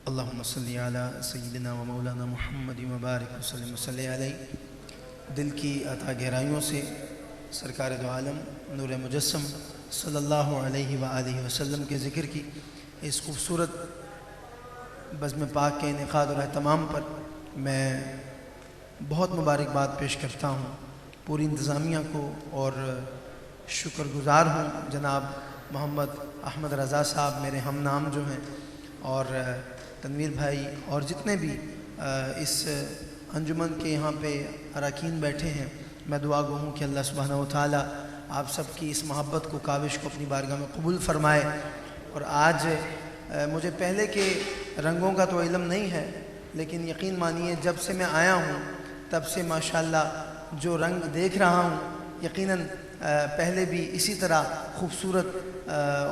اللہم صلی علی سیدنا و مولانا محمد مبارک وسلم وصلی علیہ۔ دل کی عطا گہرائیوں سے سرکار دو عالم نور مجسم صلی اللہ علیہ وآلہ وسلم کے ذکر کی اس خوبصورت بزم پاک کے انعقاد اور اہتمام پر میں بہت مبارکباد پیش کرتا ہوں پوری انتظامیہ کو، اور شکر گزار ہوں جناب محمد احمد رضا صاحب میرے ہم نام جو ہیں، اور تنویر بھائی اور جتنے بھی اس انجمن کے یہاں پہ اراکین بیٹھے ہیں۔ میں دعا گو ہوں کہ اللہ سبحانہ و تعالی آپ سب کی اس محبت کو، کاوش کو اپنی بارگاہ میں قبول فرمائے۔ اور آج مجھے پہلے کے رنگوں کا تو علم نہیں ہے، لیکن یقین مانیے جب سے میں آیا ہوں تب سے ماشاءاللہ جو رنگ دیکھ رہا ہوں، یقیناً پہلے بھی اسی طرح خوبصورت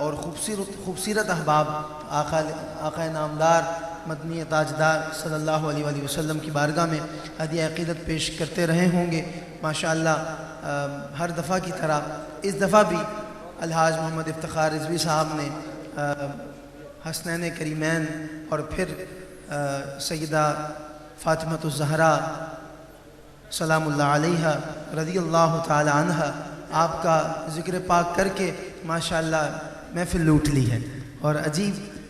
اور خوبصورت احباب آقا نامدار مدنی تاجدار صلی اللہ علیہ وآلہ وسلم کی بارگاہ میں ہدیہ عقیدت پیش کرتے رہے ہوں گے ماشاءاللہ۔ ہر دفعہ کی طرح اس دفعہ بھی الحاج محمد افتخار رضوی صاحب نے حسنین کریمین اور پھر سیدہ فاطمۃ الزہرا سلام اللہ علیہا رضی اللہ تعالی عنہ آپ کا ذکر پاک کر کے ماشاءاللہ محفل لوٹ لی ہے۔ اور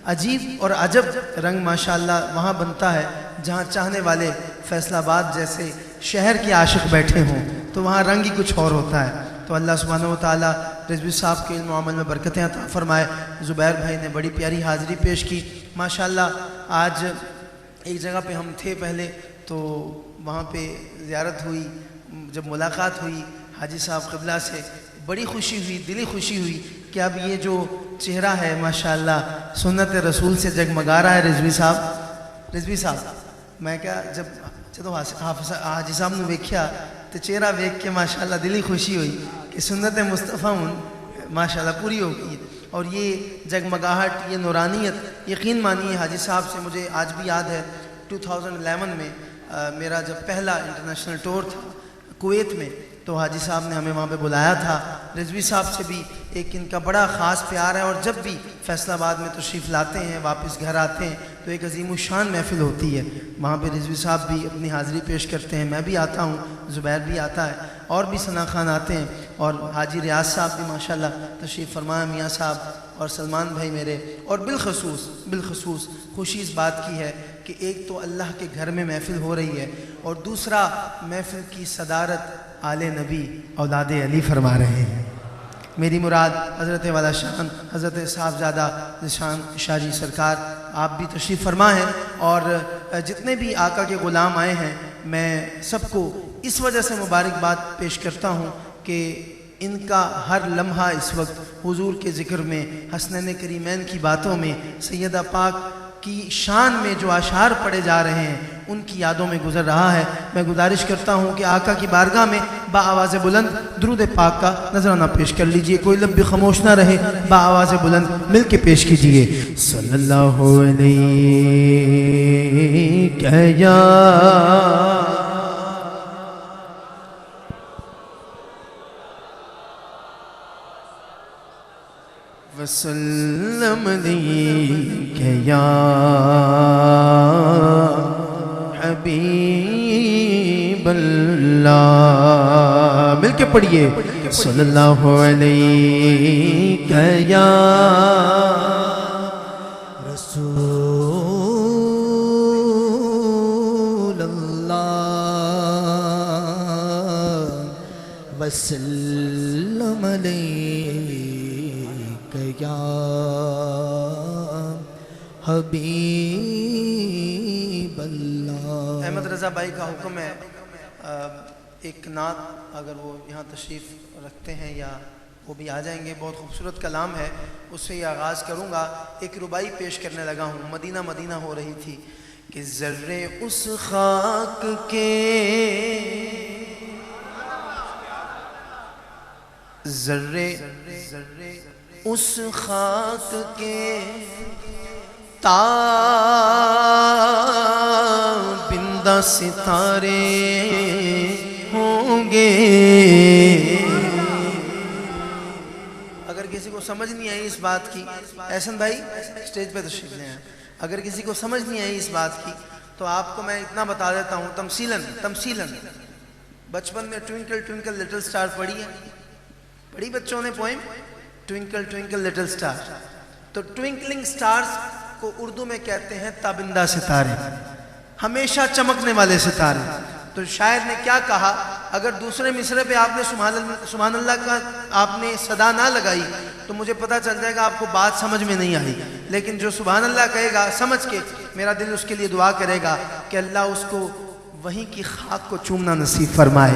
عجیب اور عجب رنگ ماشاءاللہ وہاں بنتا ہے جہاں چاہنے والے فیصل آباد جیسے شہر کے عاشق بیٹھے ہوں، تو وہاں رنگ ہی کچھ اور ہوتا ہے۔ تو اللہ سبحانہ و تعالی رضوی صاحب کے علم و عمل میں برکتیں عطا فرمائے۔ زبیر بھائی نے بڑی پیاری حاضری پیش کی ماشاءاللہ۔ آج ایک جگہ پہ ہم تھے پہلے، تو وہاں پہ زیارت ہوئی، جب ملاقات ہوئی حاجی صاحب قبلہ سے، بڑی خوشی ہوئی، دلی خوشی ہوئی کہ اب یہ جو چہرہ ہے ماشاءاللہ سنت رسول سے جگمگا رہا ہے۔ رضوی صاحب میں کیا جب حاجی صاحب نے ویکھیا تو چہرہ ویکھ کے ماشاءاللہ دلی خوشی ہوئی کہ سنت مصطفیٰ ماشاءاللہ پوری ہو گئی۔ اور یہ جگمگاہٹ، یہ نورانیت، یقین مانیے حاجی صاحب سے مجھے آج بھی یاد ہے 2011 میں میرا جب پہلا انٹرنیشنل ٹور تھا کویت میں، تو حاجی صاحب نے ہمیں وہاں پہ بلایا تھا۔ رضوی صاحب سے بھی ایک ان کا بڑا خاص پیار ہے، اور جب بھی فیصل آباد میں تشریف لاتے ہیں، واپس گھر آتے ہیں، تو ایک عظیم الشان محفل ہوتی ہے۔ وہاں پہ رضوی صاحب بھی اپنی حاضری پیش کرتے ہیں، میں بھی آتا ہوں، زبیر بھی آتا ہے، اور بھی ثنا خان آتے ہیں، اور حاجی ریاض صاحب بھی ماشاءاللہ تشریف فرمائے، میاں صاحب اور سلمان بھائی میرے۔ اور بالخصوص خوشی اس بات کی ہے کہ ایک تو اللہ کے گھر میں محفل ہو رہی ہے، اور دوسرا محفل کی صدارت آل نبی اولاد علی فرما رہے ہیں۔ میری مراد حضرت والا شان حضرت صاحبزادہ ذیشان شاہ جی سرکار آپ بھی تشریف فرما ہیں، اور جتنے بھی آقا کے غلام آئے ہیں میں سب کو اس وجہ سے مبارکباد پیش کرتا ہوں کہ ان کا ہر لمحہ اس وقت حضور کے ذکر میں، حسنین کریمین کی باتوں میں، سیدہ پاک کی شان میں جو اشعار پڑھے جا رہے ہیں ان کی یادوں میں گزر رہا ہے۔ میں گزارش کرتا ہوں کہ آقا کی بارگاہ میں با آواز بلند درود پاک کا نذرانہ پیش کر لیجئے، کوئی لب بھی خاموش نہ رہے، با آواز بلند مل کے پیش کیجئے۔ صلی اللہ علیہ یا وسلم علیک یا حبیب اللہ، مل کے پڑھیے صلی اللہ علیک یا رسول اللہ، وسلم علیک یا حبیب اللہ۔ احمد رضا بھائی کا حکم ہے ایک نعت، اگر وہ یہاں تشریف رکھتے ہیں یا وہ بھی آ جائیں گے، بہت خوبصورت کلام ہے، اس سے یہ آغاز کروں گا۔ ایک ربائی پیش کرنے لگا ہوں، مدینہ مدینہ ہو رہی تھی کہ ذرے اس خاک کے ذرے اس خاک کے تابندہ ستارے ہوں گے۔ اگر کسی کو سمجھ نہیں آئی اس بات کی، احسن بھائی سٹیج پہ تشریف لے آئیں، اگر کسی کو سمجھ نہیں آئی اس بات کی تو آپ کو میں اتنا بتا دیتا ہوں تمثیلاً بچپن میں ٹوئنکل ٹوئنکل لٹل سٹار پڑھی ہے؟ پڑھی بچوں نے poem twinkle twinkle little star? تو ٹوئنکلنگ سٹارز کو اردو میں کہتے ہیں تابندہ ستارے، ہمیشہ چمکنے والے ستارے۔ تو شاعر نے کیا کہا؟ اگر دوسرے مصرے پہ آپ نے سبحان اللہ کا آپ نے صدا نہ لگائی تو مجھے پتہ چل جائے گا آپ کو بات سمجھ میں نہیں آئی، لیکن جو سبحان اللہ کہے گا سمجھ کے، میرا دل اس کے لیے دعا کرے گا کہ اللہ اس کو وہیں کی خاک کو چومنا نصیب فرمائے۔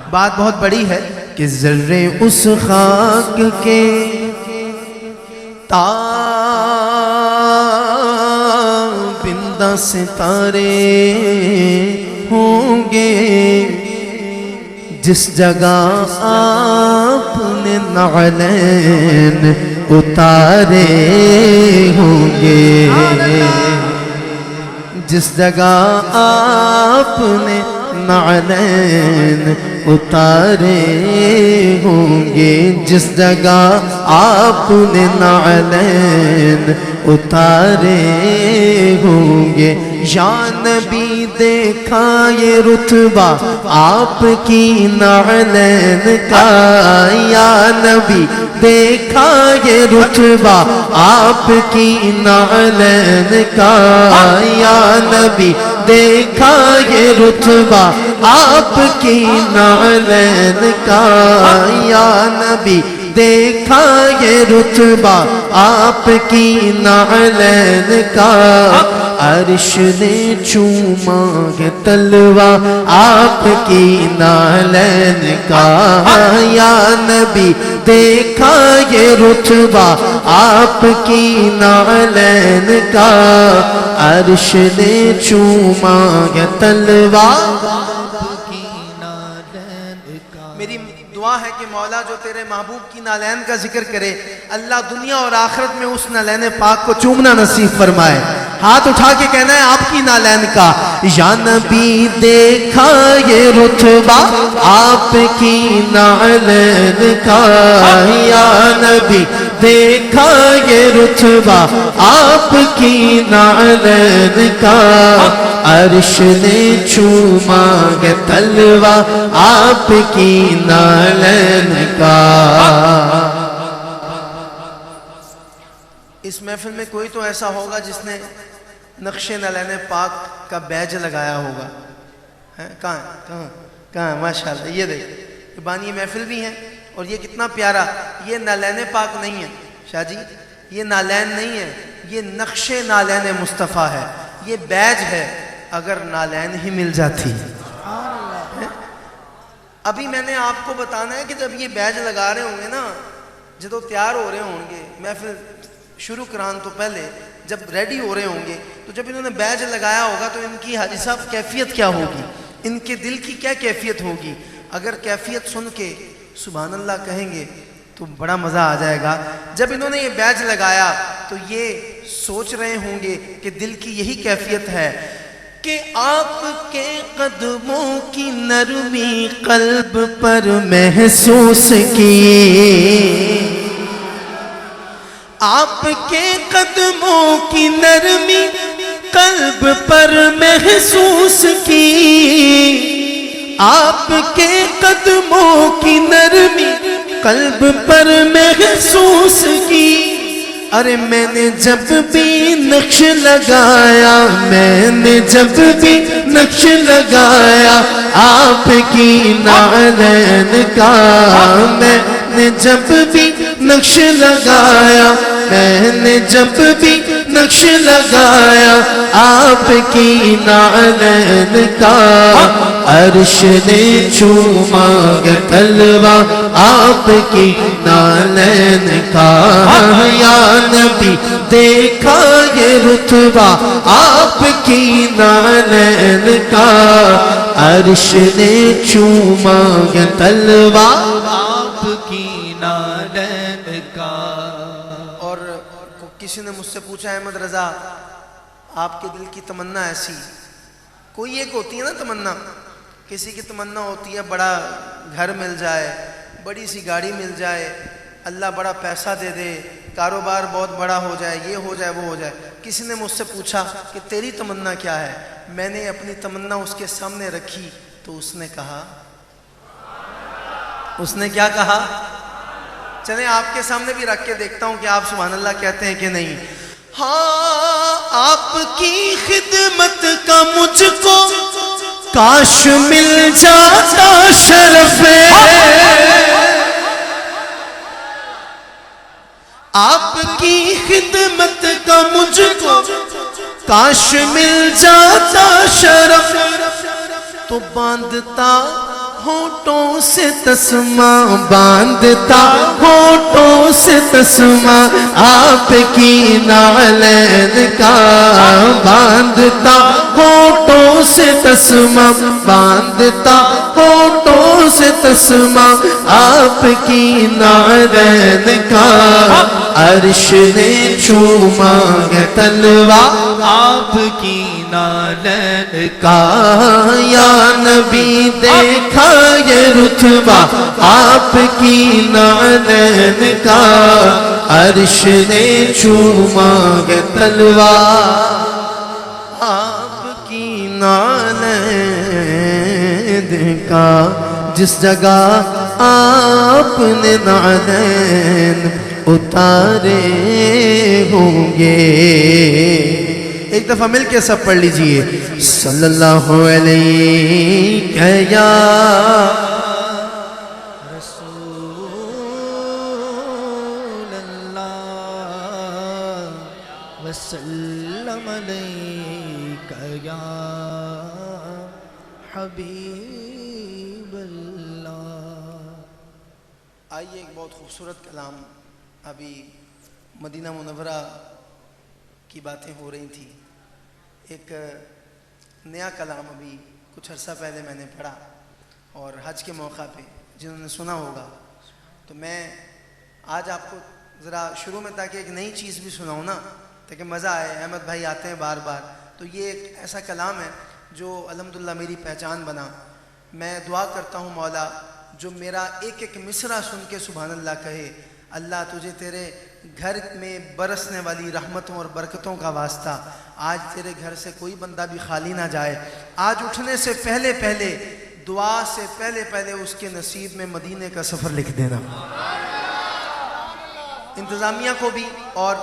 بات بہت بڑی ہے کہ ذرے اس خاک کے تابندہ ستارے ہوں گے جس جگہ آپ نے نعلین اتارے ہوں گے، جس جگہ آپ نے نعلین اتارے ہوں گے، جس جگہ آپ نے نعلین اتارے ہوں گے۔ یا نبی دیکھا یہ رتبہ آپ کی نعلین کا، یا نبی دیکھا یہ رتبہ آپ کی نعلین کا، یا نبی دیکھا یہ رتبہ آپ کی نعلین کا، یا نبی دیکھا یہ رتبہ آپ کی نعلین کا۔ عرش نے چوما ہے تلوا آپ کی نعلین کا، یا نبی دیکھا یہ رتبہ آپ کی نعلین کا۔ عرش نے چوما ہے تلوا آپ کی نعلین کا۔ میری دعا ہے کہ مولا جو تیرے محبوب کی نعلین کا ذکر کرے، اللہ دنیا اور آخرت میں اس نعلین پاک کو چومنا نصیب فرمائے۔ ہاتھ اٹھا کے کہنا ہے آپ کی نعلین کا۔ یا نبی دیکھا یہ رتبہ آپ کی نعلین کا، یا نبی دیکھا یہ رتبہ آپ کی نعلین کا۔ عرش نے چوما ہے تلوا آپ کی نعلین کا۔ اس محفل میں کوئی تو ایسا ہوگا جس نے نقش نعلین پاک کا بیج لگایا ہوگا۔ کہاں ہے؟ ماشاءاللہ یہ دیکھ بانی محفل بھی ہیں، اور یہ کتنا پیارا، یہ نعلین پاک نہیں ہے شاہ جی، یہ نعلین نہیں ہے، یہ نقش نعلین مصطفیٰ ہے، یہ بیج ہے۔ اگر نعلین ہی مل جاتی، ابھی میں نے آپ کو بتانا ہے کہ جب یہ بیج لگا رہے ہوں گے نا، جب تیار ہو رہے ہوں گے محفل شروع کران تو پہلے جب ریڈی ہو رہے ہوں گے، تو جب انہوں نے بیج لگایا ہوگا تو ان کی حاجی صاحب کیفیت کیا ہوگی، ان کے دل کی کیا کیفیت ہوگی؟ اگر کیفیت سن کے سبحان اللہ کہیں گے تو بڑا مزہ آ جائے گا۔ جب انہوں نے یہ بیج لگایا تو یہ سوچ رہے ہوں گے کہ دل کی یہی کیفیت ہے کہ آپ کے قدموں کی نرمی قلب پر محسوس کی، آپ کے قدموں کی نرمی قلب پر محسوس کی، آپ کے قدموں کی نرمی قلب پر محسوس کی۔ ارے میں نے جب بھی نقش لگایا، میں نے جب بھی نقش لگایا آپ کی نعلین کا، میں نے جب بھی نقش لگایا، میں نے جب بھی نقش لگایا آپ کی نعلین کا۔ عرش نے چوما ہے تلوا آپ کی نعلین کا، یا نبی دیکھا یہ رتبہ آپ کی نعلین کا۔ عرش نے چوما ہے تلوا آپ کی نعلین کا۔ اور کسی نے مجھ سے پوچھا احمد رضا آپ کے دل کی تمنا ایسی، کوئی ایک ہوتی ہے نا تمنا، کسی کی تمنا ہوتی ہے بڑا گھر مل جائے، بڑی سی گاڑی مل جائے، اللہ بڑا پیسہ دے دے، کاروبار بہت بڑا ہو جائے، یہ ہو جائے، وہ ہو جائے۔ کسی نے مجھ سے پوچھا کہ تیری تمنا کیا ہے؟ میں نے اپنی تمنا اس کے سامنے رکھی تو اس نے کہا، اس نے کیا کہا؟ چلیں آپ کے سامنے بھی رکھ کے دیکھتا ہوں کہ آپ سبحان اللہ کہتے ہیں کہ نہیں۔ ہاں آپ کی خدمت کا مجھ کو کاش مل جاتا شرف، آپ کی خدمت کا مجھ کو کاش مل جاتا شرف، تو باندھتا ہونٹوں سے تسمہ، باندھتا ہونٹوں سے تسمہ آپ کی نالین کا، باندھتا ہونٹوں سے تسمہ، باندھتا ہونٹوں سے تسمہ آپ کی نالین کا، عرش نے چوما ہے تلوا آپ کی نالین کا، یا نبی دیکھا یہ رتبہ آپ کی نالین کا، عرش نے چوما ہے تلوا آپ کی نالین کا، جس جگہ آپ نے نالین اتارے ہوں گے۔ ایک دفعہ مل کے سب پڑھ لیجئے، صلی اللہ علیہ یا رسول اللہ وسلم علیک یا حبیب اللہ۔ آئیے ایک بہت خوبصورت کلام، ابھی مدینہ منورہ کی باتیں ہو رہی تھیں، ایک نیا کلام ابھی کچھ عرصہ پہلے میں نے پڑھا، اور حج کے موقع پہ جنہوں نے سنا ہوگا، تو میں آج آپ کو ذرا شروع میں تاکہ ایک نئی چیز بھی سناؤں نا، تاکہ مزہ آئے۔ احمد بھائی آتے ہیں بار بار، تو یہ ایک ایسا کلام ہے جو الحمدللہ میری پہچان بنا۔ میں دعا کرتا ہوں مولا جو میرا ایک ایک مصرع سن کے سبحان اللہ کہے، اللہ تجھے تیرے گھر میں برسنے والی رحمتوں اور برکتوں کا واسطہ آج تیرے گھر سے کوئی بندہ بھی خالی نہ جائے۔ آج اٹھنے سے پہلے پہلے، دعا سے پہلے پہلے اس کے نصیب میں مدینے کا سفر لکھ دینا۔ انتظامیہ کو بھی اور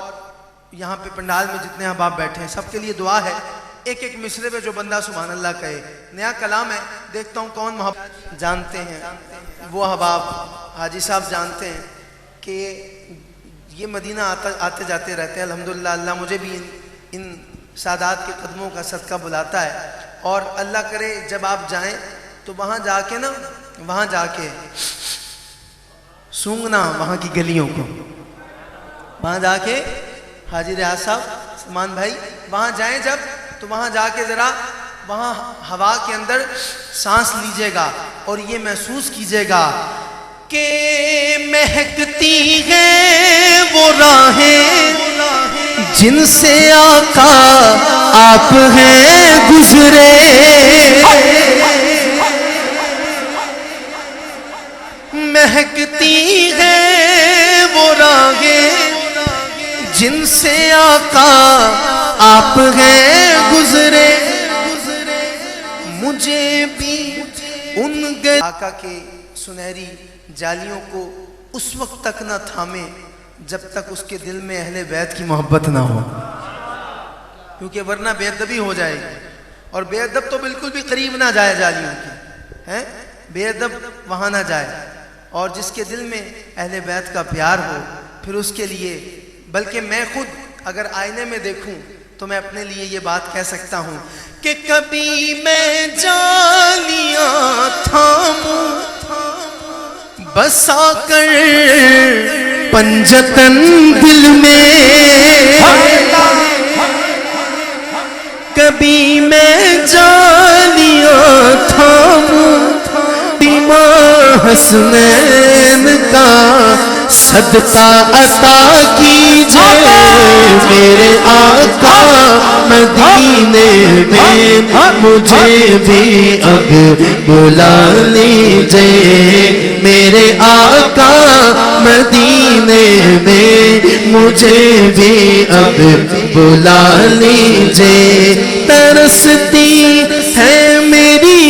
یہاں پہ پنڈال میں جتنے احباب بیٹھے ہیں سب کے لیے دعا ہے، ایک ایک مصرے پہ جو بندہ سبحان اللہ کہے۔ نیا کلام ہے، دیکھتا ہوں کون محبت جانتے ہیں، وہ احباب حاجی صاحب جانتے ہیں کہ یہ مدینہ آتے جاتے رہتے ہیں الحمدللہ۔ اللہ مجھے بھی ان سادات کے قدموں کا صدقہ بلاتا ہے، اور اللہ کرے جب آپ جائیں تو وہاں جا کے نا، وہاں جا کے سونگنا وہاں کی گلیوں کو، وہاں جا کے حاجی ریاض صاحب، سلمان بھائی وہاں جائیں جب، تو وہاں جا کے ذرا وہاں ہوا کے اندر سانس لیجئے گا اور یہ محسوس کیجئے گا کہ مہکتی ہیں وہ راہیں جن سے آقا آپ ہیں گزرے، مہکتی ہیں وہ راہیں جن سے آقا آپ ہیں گزرے، مجھے بھی ان آقا کے سنہری جالیوں کو اس وقت تک نہ تھامے جب تک اس کے دل میں اہل بیت کی محبت نہ ہو، کیونکہ ورنہ بے ادبی ہو جائے گی، اور بے ادب تو بالکل بھی قریب نہ جائے جالیوں کی، ہیں بے ادب وہاں نہ جائے، اور جس کے دل میں اہل بیت کا پیار ہو پھر اس کے لیے، بلکہ میں خود اگر آئینے میں دیکھوں تو میں اپنے لیے یہ بات کہہ سکتا ہوں کہ کبھی میں جالیاں تھاموں بسا کر پنجتن دل میں، کبھی میں جالیاں تھاموں امام حسنین کا صدقہ عطا کیجئے میرے آقا مدینے میں، مجھے بھی اب بلا لیجئے میرے آقا مدینے مدینے میں مجھے بھی اب بلا لیجئے. ترستی ہے میری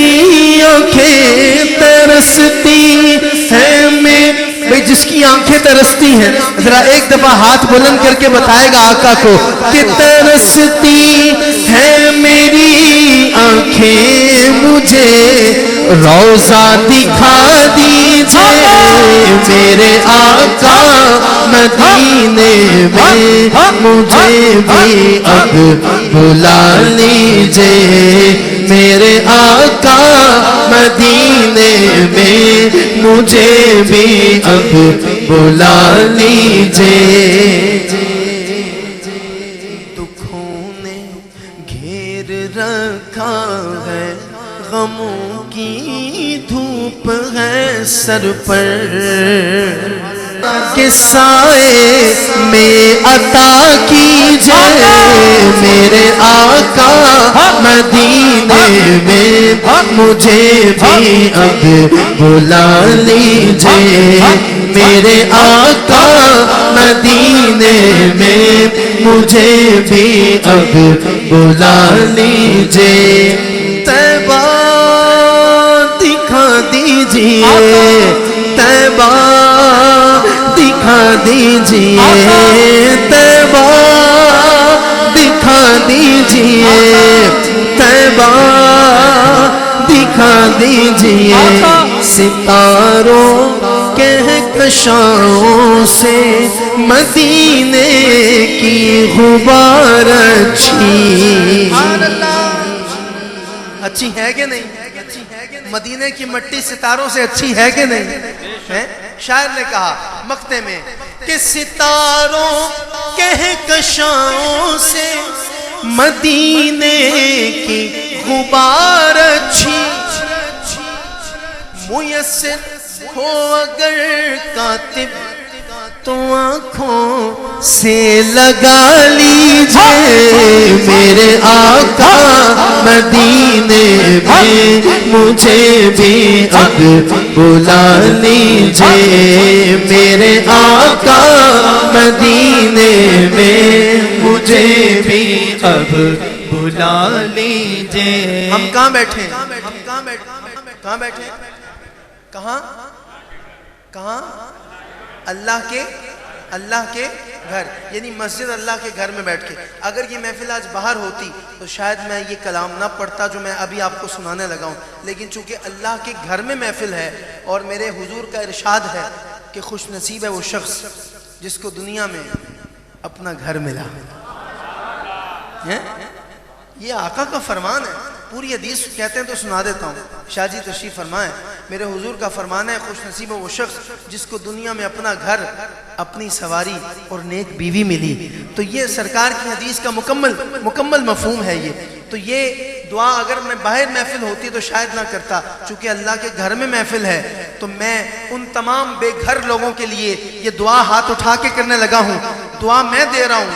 آنکھیں ترستی ہے بھئی جس کی آنکھیں ترستی ہیں ذرا ایک دفعہ ہاتھ بلند کر کے بتائے گا آقا کو کہ ترستی ہے میری آنکھیں مجھے روضہ دکھا دیجئے میرے آقا مدینے میں مجھے بھی اب بلا لیجئے میرے آقا مدینے میں مجھے بھی اب بلا لیجئے. دکھوں نے گھیر رکھا ہے غموں کی دھوپ ہے سر پر کہ سائے میں عطا کیجئے میرے آقا مدینے میں مجھے بھی اب بلا لیجئے میرے آقا مدینے میں مجھے بھی اب بلا لیجئے. طیبہ دکھا دیجئے طیبہ دکھا دیجئے طیبہ دکھا دیجئے طیبہ دکھا دیجئے ستاروں کہکشاؤں سے مدینے کی غبار اچھی اچھی ہے کہ نہیں مدینے کی مٹی ستاروں سے اچھی ہے کہ نہیں شاعر نے کہا مقطع میں کہ ستاروں کہکشاؤں سے مدینے کی غبار اچھی میسر ہو اگر کاتب تو آنکھوں سے لگا لیجئے میرے آقا مدینے میں مجھے بھی اب بلا لیجئے میرے آقا مدینے میں مجھے بھی اب بلا لیجئے. ہم کہاں بیٹھے کہاں بیٹھے کہاں اللہ کے گھر یعنی مسجد اللہ کے گھر میں بیٹھ کے. اگر یہ محفل آج باہر ہوتی تو شاید میں یہ کلام نہ پڑھتا جو میں ابھی آپ کو سنانے لگا ہوں, لیکن چونکہ اللہ کے گھر میں محفل ہے اور میرے حضور کا ارشاد ہے کہ خوش نصیب ہے وہ شخص جس کو دنیا میں اپنا گھر ملا. یہ آقا کا فرمان ہے, پوری حدیث کہتے ہیں تو سنا دیتا ہوں. شاہ جی تشریف فرمائیں, میرے حضور کا فرمان ہے خوش نصیب ہے وہ شخص جس کو دنیا میں اپنا گھر, اپنی سواری اور نیک بیوی ملی. تو یہ سرکار کی حدیث کا مکمل مفہوم ہے. تو یہ دعا اگر میں باہر محفل ہوتی تو شاید نہ کرتا, چونکہ اللہ کے گھر میں محفل ہے تو میں ان تمام بے گھر لوگوں کے لیے یہ دعا ہاتھ اٹھا کے کرنے لگا ہوں. دعا میں دے رہا ہوں,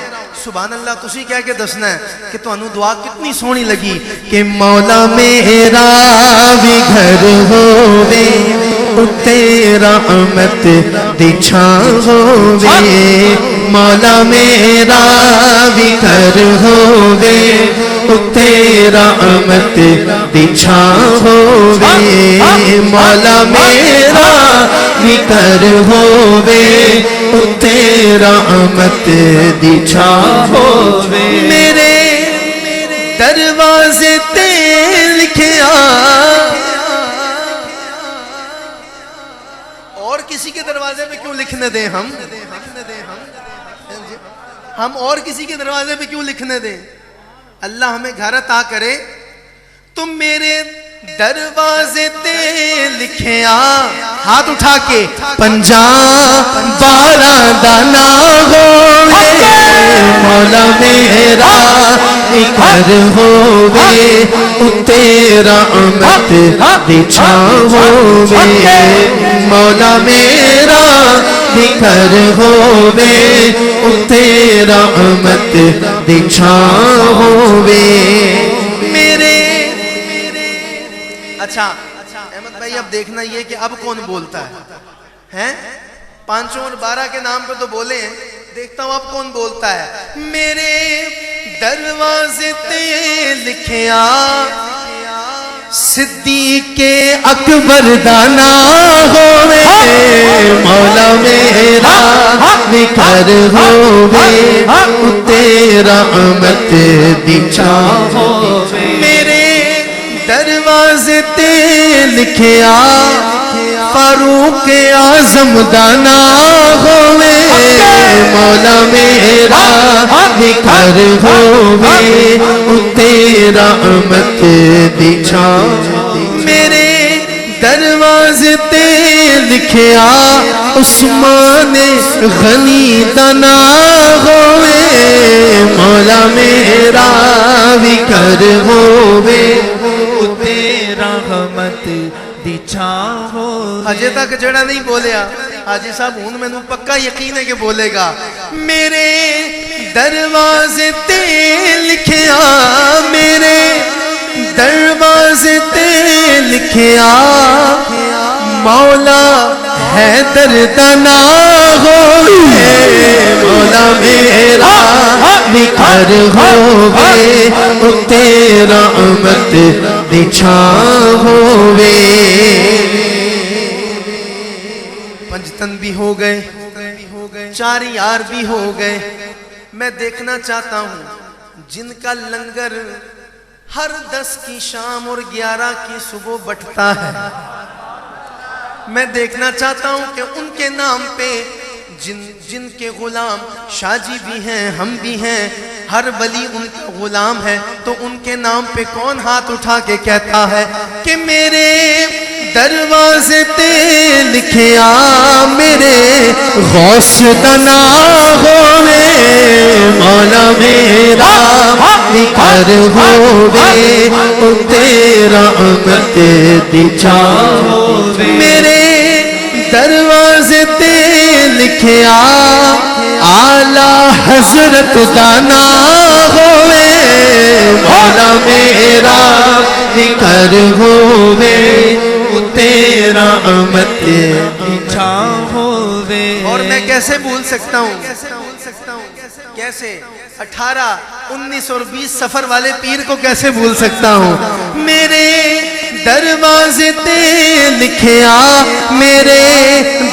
سبحان اللہ تسی کہہ کے دسنا ہے کہ تو انہوں دعا کتنی سونی لگی. کہ مولا میرا بھی گھر ہووے تیرا رحمت دی چھاں ہووے, مولا میرا بھی گھر ہووے تیرا رحمت دی چھاں ہووے, مولا میرا بھی گھر ہووے تیرا رحمت دی چھاں ہووے. میرے دروازے تے لکھیا اور کسی کے دروازے پہ کیوں لکھنے دیں ہم اور کسی کے دروازے پہ کیوں لکھنے دیں. اللہ ہمیں گھر عطا کرے. تم میرے دروازے تے لکھیا ہاتھ اٹھا کے 50-12 دانا ہووے مولا میرا گھر ہووے تیرا رحمت دی چھاں ہووے, مولا میرا گھر ہووے تیرا رحمت دی چھاں ہووے. اچھا احمد بھائی اب دیکھنا یہ کہ اب کون بولتا ہے 5 اور 12 کے نام پہ تو بولے ہیں، دیکھتا ہوں اب کون بولتا ہے۔ میرے دروازے تے لکھیا صدیق اکبر دانا ہوئے مولا میرا نکھر ہوئے تیرا رحمت دی چھاں ہوئے میرے دروازے تے لکھیا فاروق اعظم دانا ہوئے مولا میرا نکھر ہوئے تیرا رحمت دی چھاں میرے دروازے تے لکھیا عثمان غنی دانا ہوئے مولا میرا وکر ہوئے تیرا رحمت دی چھاں ہوئے ہجے تک جڑا نہیں بولیا حاجی صاحب ہوں میں نو پکا یقین ہے کہ بولے گا۔ میرے دروازے تے لکھیا میرے دروازے تے لکھیا مولا حیدر دانا ہوئے مولا میرا نکھر ہوئے تیرا رحمت دی چھاں ہوئے پنجتن بھی ہو گئے، 4 یار بھی ہو گئے۔ میں دیکھنا چاہتا ہوں جن کا لنگر ہر 10 کی شام اور 11 کی صبح بٹتا ہے، میں دیکھنا چاہتا ہوں کہ ان کے نام پہ جن کے غلام شاہ جی بھی ہیں، ہم بھی ہیں، ہر ولی ان کا غلام ہے، تو ان کے نام پہ کون ہاتھ اٹھا کے کہتا ہے کہ میرے دروازے تے لکھیا میرے غوث دانا ہوئے مولا میرا نکھر ہوئے تیرا رحمت دی چھاں ہوئے میرے دروازے تے لکھیا اعلی حضرت دانا ہوئے مولا میرا نکھر ہوئے تیرا رحمت دی چھاں ہوئے اور میں کیسے بھول سکتا ہوں، کیسے 18 19 اور 20 سفر والے پیر کو کیسے بھول سکتا ہوں۔ میرے دروازے تے لکھیا میرے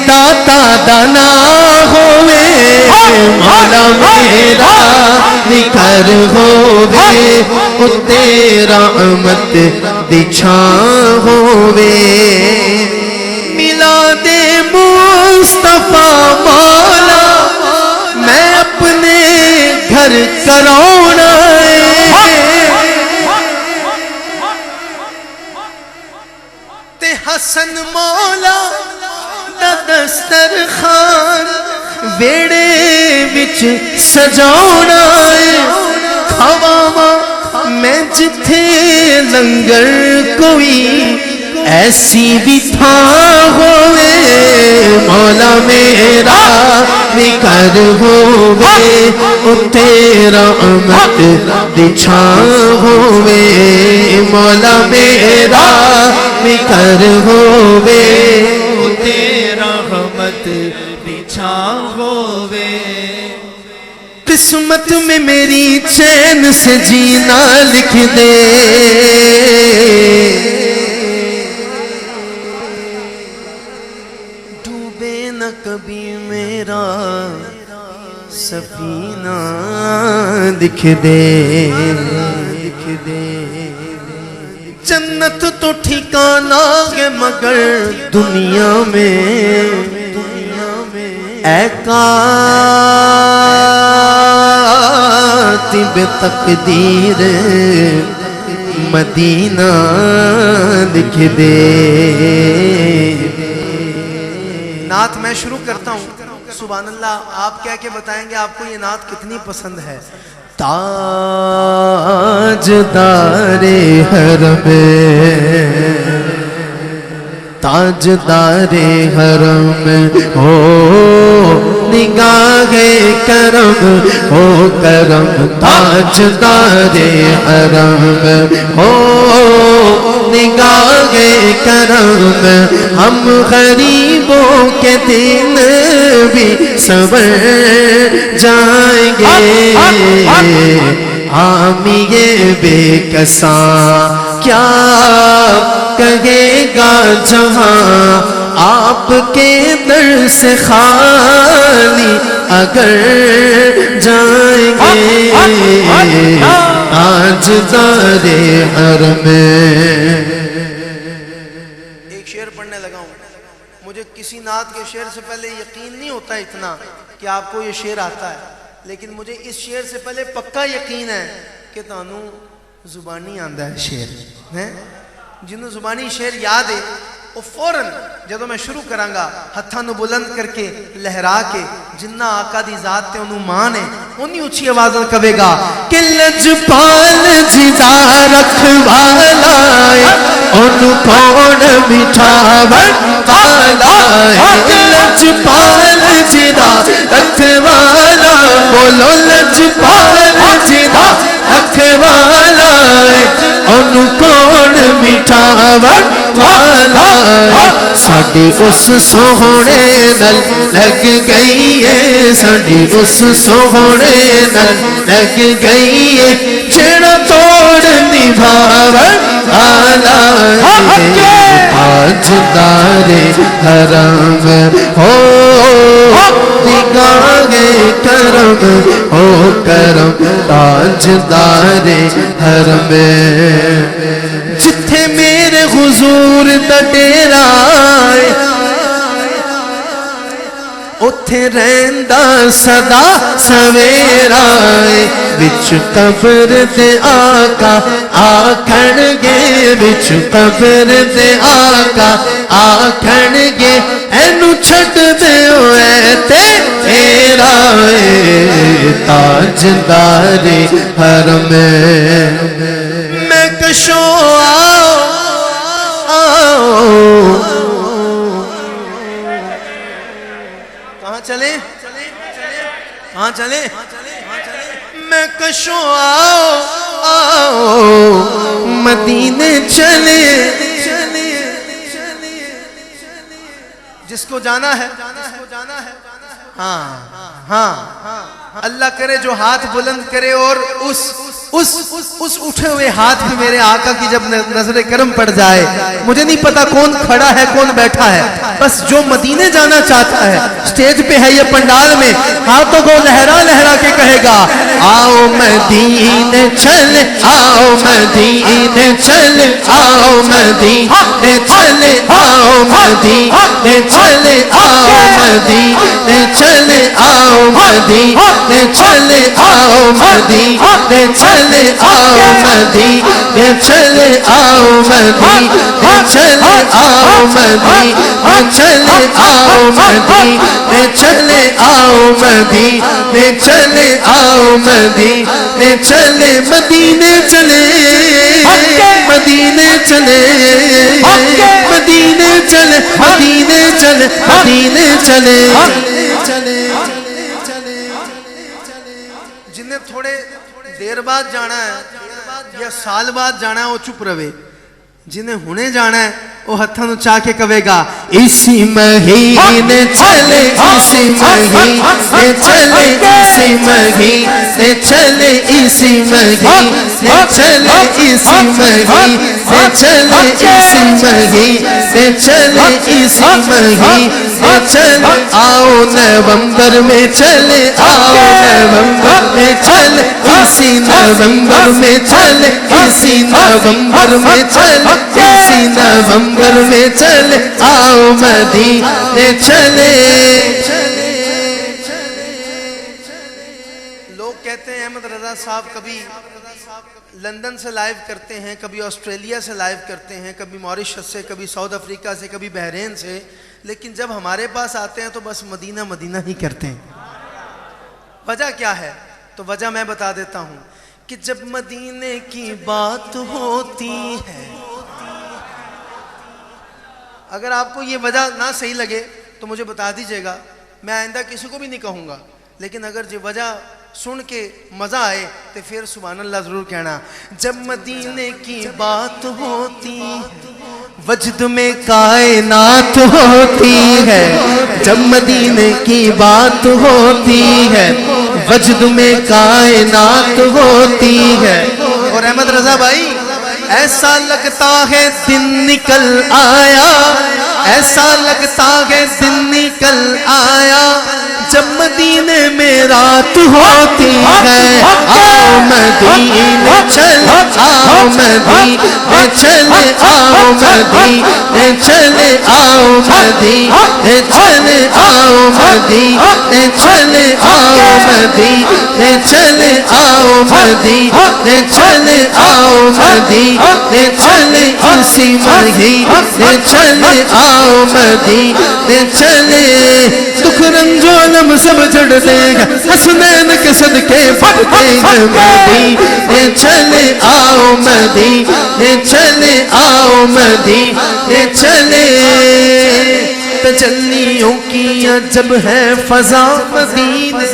داتا دانا ہوئے مولا میرا نکھر ہوئے تیرا رحمت دی چھاں ہوئے میلاد مصطفیٰ مولا میں اپنے گھر کرونا تے حسن مولا دا دسترخوان ویڑے وچ سجاونا کھواواں میں جتھے لنگر کوئی ایسی بھی تھاں ہوئے مولا میرا نکھر ہوئے تیرا رحمت دی چھاں ہوئے مولا میرا نکھر ہوئے تیرا رحمت دی چھاں ہوئے قسمت میں میری چین سے جینا لکھ دے ڈوبے نہ کبھی میرا سفینہ لکھ دے جنت تو ٹھکانہ ہے مگر دنیا میں اے کاتب تقدیر مدینہ لکھ دے۔ نعت میں شروع کرتا ہوں، سبحان اللہ آپ کہہ کے بتائیں گے آپ کو یہ نعت کتنی پسند ہے۔ تاجدار حرم تاجدار حرم ہو نگاہ کرم ہو کرم تاجدار حرم ہو نگاہ کرم ہم غریبوں کے دن بھی سنور جائیں گے حامی بے کساں کیا کہے گا جہاں آپ کے در سے خالی اگر جائیں گے تاجدار حرم ایک شعر پڑھنے لگا ہوں. مجھے کسی نعت کے شعر سے پہلے یقین نہیں ہوتا اتنا کہ آپ کو یہ شعر آتا ہے, لیکن مجھے اس شعر سے پہلے پکا یقین ہے کہ تانوں زبانی آندا ہے شعر ہے. جنہوں زبانی شعر یاد ہے وہ فوراً جدوں میں شروع کرانگا ہتھاں نو بلند کر کے لہرا کے جنہ آقا دی ذات تے انہوں مان ہے انہی اچھی آواز کہے گا کہ لجپال جدا رکھوالا ہے انہوں کون بٹھاون والا ہے لجپال جدا رکھوالا بولو لجپال جدا رکھوالا ہے انہوں کون بٹھاون والا ہے ساڈی اس سوہنے نال لگ گئی ہے ساڈی اس سوہنے نال لگ گئی ہے جڑا توڑ نبھاون والا ہے تاجدار حرم ہو نگاہ کرم ہو کرم تاجدار حرم جتھے میرے حضور دا ڈیرا ہے اتھے رہندا صدا سویرا ہے وچ قبر دے آقا آکھن گے وچ قبر دے آقا آکھن گے اینو چھٹ دیو اے تیرا ہے تاجدار حرم میں کشو کہاں چلیں کہاں چلیں میں کشو آؤ مدینے چلے جس کو جانا ہے ہاں ہاں اللہ کرے جو ہاتھ بلند کرے اور اس اٹھے ہوئے ہاتھ پہ میرے آقا کی جب نظر کرم پڑ جائے مجھے نہیں پتا کون کھڑا ہے کون بیٹھا ہے بس جو مدینے جانا چاہتا ہے سٹیج پہ ہے یہ پنڈال میں ہاتھوں کو لہرا لہرا کے کہے گا آؤ مدینے چل آؤ مدینے چل آؤ مدینے چل آؤ مدینے چل آؤ مدینے چل آؤ مدینے چل آؤ مدینے چل آؤ مدینے چل آؤ مدینے چل آؤ مدینے چل آؤ مدینے چل آؤ مدینے چل آؤ مدینے چلے مدینے چلے مدینے چلے مدینے چلے مدینے چلے مدینے چلے جنہیں تھوڑے دیر بعد جانا ہے یا سال بعد جانا ہے وہ چپ روے جنہیں ہونے جانا ہے وہ ہتھاں نو چاہ کے کہے گا اسی مہینے چلے اسی مہینے چلے اسی مہینے چلے اسی مہینے چلے اسی مہینے چلے اسی مہینے چلے اسی مہینے چلے آؤ نومبر میں چلے آؤ نومبر میں چلے اسی نومبر میں چلے اسی نومبر میں چلے اسی نومبر میں چلے آؤ مدینے چلے لوگ کہتے ہیں احمد رضا صاحب کبھی لندن سے لائیو کرتے ہیں کبھی آسٹریلیا سے لائیو کرتے ہیں کبھی موریشس سے کبھی ساؤتھ افریقہ سے کبھی بحرین سے لیکن جب ہمارے پاس آتے ہیں تو بس مدینہ مدینہ ہی کرتے ہیں وجہ کیا ہے تو وجہ میں بتا دیتا ہوں کہ جب مدینے کی بات ہوتی ہے اگر آپ کو یہ وجہ نہ صحیح لگے تو مجھے بتا دیجئے گا میں آئندہ کسی کو بھی نہیں کہوں گا لیکن اگر یہ وجہ سن کے مزہ آئے تو پھر سبحان اللہ ضرور کہنا. جب مدینے کی بات ہوتی وجد میں کائنات ہوتی ہے. جب مدینے کی بات ہوتی ہے وجد میں کائنات ہوتی ہے. اور احمد رضا بھائی ایسا لگتا ہے دن نکل آیا, ایسا لگتا ہے دن نکل آیا جب مدینے میں رات ہوتی ہے. آؤ مدینے چل, آؤ مدینے چل, آؤ مدینے چل, آؤ مدینے چل, آؤ مدینے چل, آؤ مدینے چل, آؤ مدینے چل, آؤ مدینے چل, اسی مدینے چل, آؤ مدینے چل. دکھ رنج و علم سب جھڑ دے گا, حسنین کے صدقے بڑھتے ہیں. مدینے چلے, آؤ مدینے چلے, آؤ مدینے چلے. تجلیوں کی عجب ہے فضا مدینے.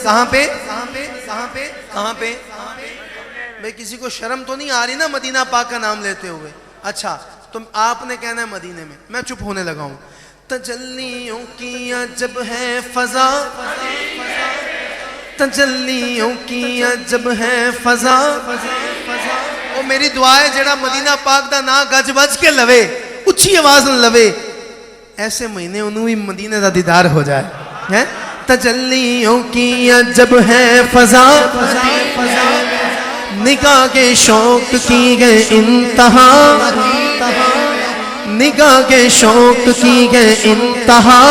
کہاں پہ کہاں پہ بھئی کسی کو شرم تو نہیں آ رہی نا مدینہ پاک کا نام لیتے ہوئے؟ اچھا تم آپ نے کہنا ہے مدینے میں, میں چپ ہونے لگا ہوں. تجلیوں کی عجب ہے فضا, تجلیوں کی عجب ہے فضا. او میری دعا ہے جڑا مدینہ پاک دا نا گج بج کے لوے, اچھی آواز نہ لوے, ایسے مہینے انہوں بھی مدینہ دا دیدار ہو جائے. تجلیوں کی عجب ہے فضا, نگاہ کے شوق کی گئے انتہا, نگاہ کے شوق کی گئے انتہا.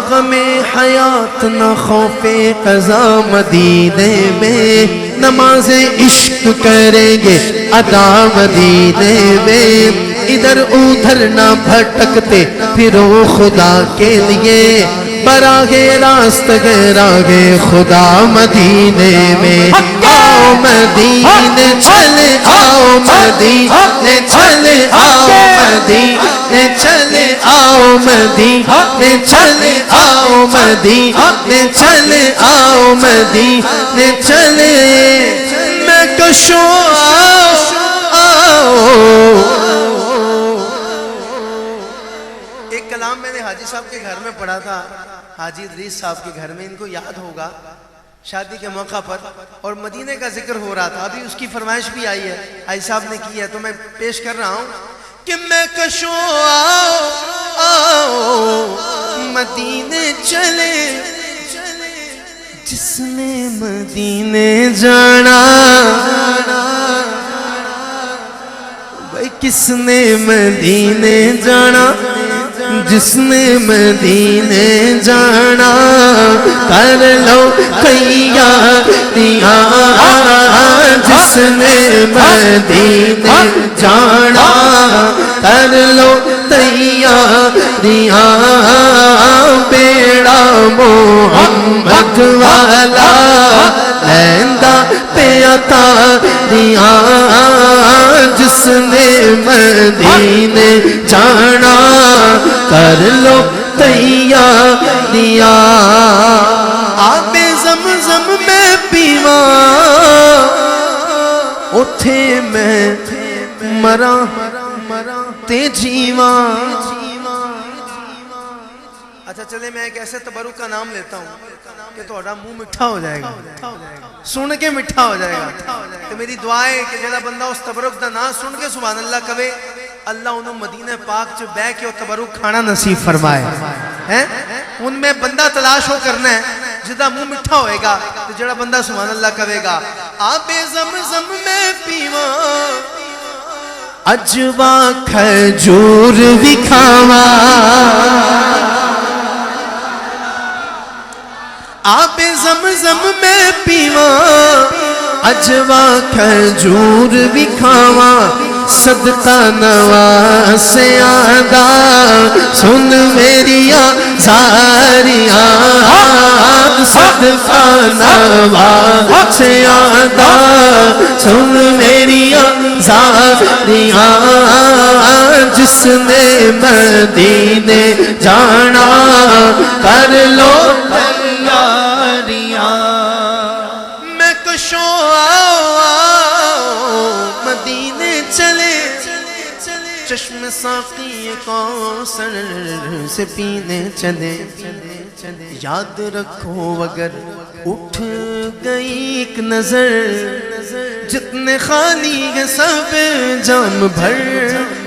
غم حیات نہ خوف قضا مدینے میں, نماز عشق کریں گے ادا مدینے میں. ادھر ادھر نہ بھٹکتے پھرو خدا کے لیے, براہ راست راہ خدا مدینے میں. آؤ مدینے چلے, آؤ مدینے چلے, آؤ مدینے چلے, آؤ مدینے چلے, آؤ مدینے چلے, آؤ مدینے چلے. میں کشوں ایک کلام میں نے حاجی صاحب کے گھر میں پڑھا تھا, حاجی ادریس صاحب کے گھر میں, ان کو یاد ہوگا شادی کے موقع پر, اور مدینے کا ذکر ہو رہا تھا. ابھی اس کی فرمائش بھی آئی ہے, حاجی صاحب نے کی ہے, تو میں پیش کر رہا ہوں کہ میں کشوں آؤ مدینے چلے, جس نے مدینے جانا بھائی, کس نے مدینے جانا, جس نے مدینے جانا کر لو تیاریاں. جس نے مدینے جانا کر لو تیاریاں. بیڑا محمد والا لیندہ پہ اتاریاں. جس نے مدینے جانا کر لو تیاریاں. آب زمزم میں پیواں, اتھے میں مراں تے جیواں. اچھا چلے میں ایک ایسے تبرک کا نام لیتا ہوں کہ تھوڑا منہ مٹھا ہو جائے گا, سن کے مٹھا ہو جائے گا. تو میری دعا ہے کہ جڑا بندہ اس تبرک دا نام سن کے سبحان اللہ کہے, اللہ انہوں مدینہ پاک جو بے کے وہ تبرک کھانا نصیب فرمائے. ان میں بندہ تلاش ہو کرنا ہے جدا منہ مٹھا ہوئے گا, تو جڑا بندہ سبحان اللہ کہے گا. آب زمزم میں پیواں, اجوا کھجور بھی کھاواں. آب زمزم میں پیواں, اجوا کھجور بھی کھاواں. صدقہ نواز سے آدھا سن میری زاریاں. صدقہ نواز سے آدھا سن میری زاریاں. جس نے مدینے جانا کر لو چشم ساقی کوثر سے پینے چلے یاد رکھو اگر اٹھ گئی ایک نظر جتنے خالی ہیں سب جام بھر